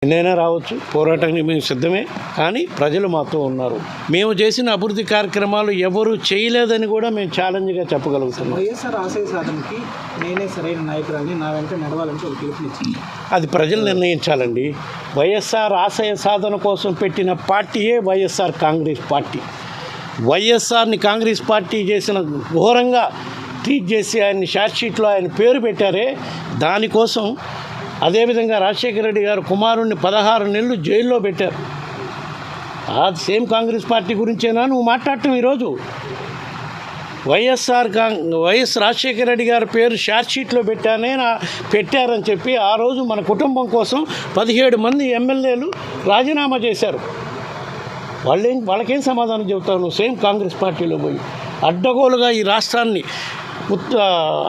ఎన్నైనా రావచ్చు, పోరాటానికి మేము సిద్ధమే. కానీ ప్రజలు మాతో ఉన్నారు. మేము చేసిన అభివృద్ధి కార్యక్రమాలు ఎవరు చేయలేదని కూడా మేము ఛాలెంజ్గా చెప్పగలుగుతున్నాం. వైఎస్ఆర్ ఆశయ సాధనకి నేనే సరైన నాయకురాలని, నా వెంట నడవాలంటే ఒక పిలుపునిచ్చింది. అది ప్రజలు నిర్ణయించాలండి. వైఎస్ఆర్ ఆశయ సాధన కోసం పెట్టిన పార్టీయే వైఎస్ఆర్ కాంగ్రెస్ పార్టీ. వైఎస్ఆర్ని కాంగ్రెస్ పార్టీ చేసిన ఘోరంగా ట్రీట్ చేసి ఆయన్ని షార్ట్షీట్లో ఆయన పేరు పెట్టారే, దానికోసం అదేవిధంగా రాజశేఖర రెడ్డి గారు కుమారుణ్ణి 16 నెలలు జైల్లో పెట్టారు. అది సేమ్ కాంగ్రెస్ పార్టీ గురించేనా నువ్వు మాట్లాడటం? ఈరోజు వైఎస్ రాజశేఖర రెడ్డి గారి పేరు షార్ట్షీట్లో పెట్టారని చెప్పి ఆ రోజు మన కుటుంబం కోసం 17 మంది ఎమ్మెల్యేలు రాజీనామా చేశారు. వాళ్ళకేం సమాధానం చెబుతావు నువ్వు? సేమ్ కాంగ్రెస్ పార్టీలో పోయి అడ్డగోలుగా ఈ రాష్ట్రాన్ని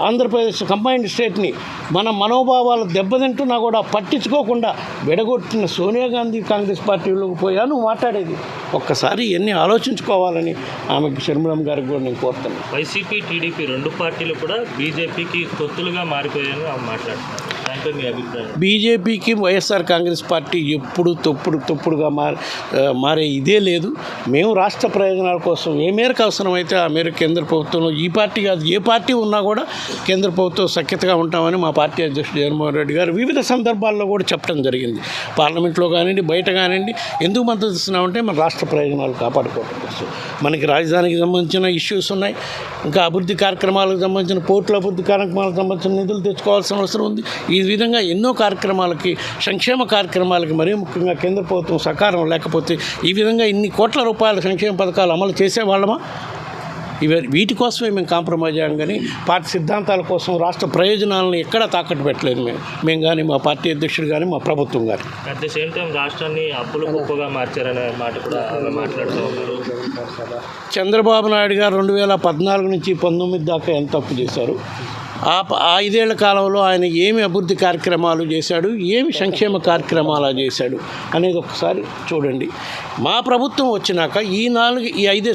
ఆంధ్రప్రదేశ్ కంబైన్డ్ స్టేట్ని మన మనోభావాలు దెబ్బతింటున్నా కూడా పట్టించుకోకుండా విడగొట్టిన సోనియా గాంధీ కాంగ్రెస్ పార్టీలోకి పోయా నువ్వు మాట్లాడేది? ఒక్కసారి ఎన్ని ఆలోచించుకోవాలని ఆమెకు షర్మిలమ్మ గారికి కూడా నేను కోరుతాను. వైసీపీ, టీడీపీ 2 పార్టీలు కూడా బీజేపీకి తొత్తులుగా మారిపోయాయని ఆమె మాట్లాడుతున్నారు. దాంట్లో మీ అభిప్రాయం? బీజేపీకి వైఎస్ఆర్ కాంగ్రెస్ పార్టీ ఎప్పుడు తొప్పుడుగా మారే ఇదే లేదు. మేము రాష్ట్ర ప్రయోజనాల కోసం ఏ మేరకు అవసరమైతే ఆ మేరకు కేంద్ర ప్రభుత్వంలో ఈ పార్టీ కాదు ఏ పార్టీ ఉన్నా కూడా కేంద్ర ప్రభుత్వం సఖ్యతగా ఉంటామని మా పార్టీ అధ్యక్షుడు జగన్మోహన్ రెడ్డి గారు వివిధ సందర్భాల్లో కూడా చెప్పడం జరిగింది. పార్లమెంట్లో కానివ్వండి, బయట కానివ్వండి. ఎందుకు మద్దతు ఇస్తున్నామంటే మన రాష్ట్ర ప్రయోజనాలు కాపాడుకోవడం కోసం. మనకి రాజధానికి సంబంధించిన ఇష్యూస్ ఉన్నాయి, ఇంకా అభివృద్ధి కార్యక్రమాలకు సంబంధించిన పోర్టుల అభివృద్ధి కార్యక్రమాలకు సంబంధించిన నిధులు తెచ్చుకోవాల్సిన అవసరం ఉంది. ఈ విధంగా ఎన్నో కార్యక్రమాలకి, సంక్షేమ కార్యక్రమాలకి మరీ ముఖ్యంగా కేంద్ర ప్రభుత్వం సహకారం లేకపోతే ఈ విధంగా ఇన్ని కోట్ల రూపాయల సంక్షేమ పథకాలు అమలు చేసేవాళ్ళమా? వీటి కోసమే మేము కాంప్రమైజ్ అయ్యాం. కానీ పార్టీ సిద్ధాంతాల కోసం రాష్ట్ర ప్రయోజనాలను ఎక్కడా తాకట్టు పెట్టలేదు మేము కానీ, మా పార్టీ అధ్యక్షుడు కానీ, మా ప్రభుత్వం కానీ. అట్ ది సేమ్ టైం రాష్ట్రాన్ని అప్పుల కుప్పగా మార్చారనే మాట కూడా మాట్లాడుతూ ఉన్నారు. చంద్రబాబు నాయుడు గారు 2014 నుంచి 19 దాకా ఎంత తప్పు చేశారు? ఆ 5 ఏళ్ల కాలంలో ఆయన ఏమి అభివృద్ధి కార్యక్రమాలు చేశాడు, ఏమి సంక్షేమ కార్యక్రమాలు చేశాడు అనేది ఒకసారి చూడండి. మా ప్రభుత్వం వచ్చినాక ఈ 5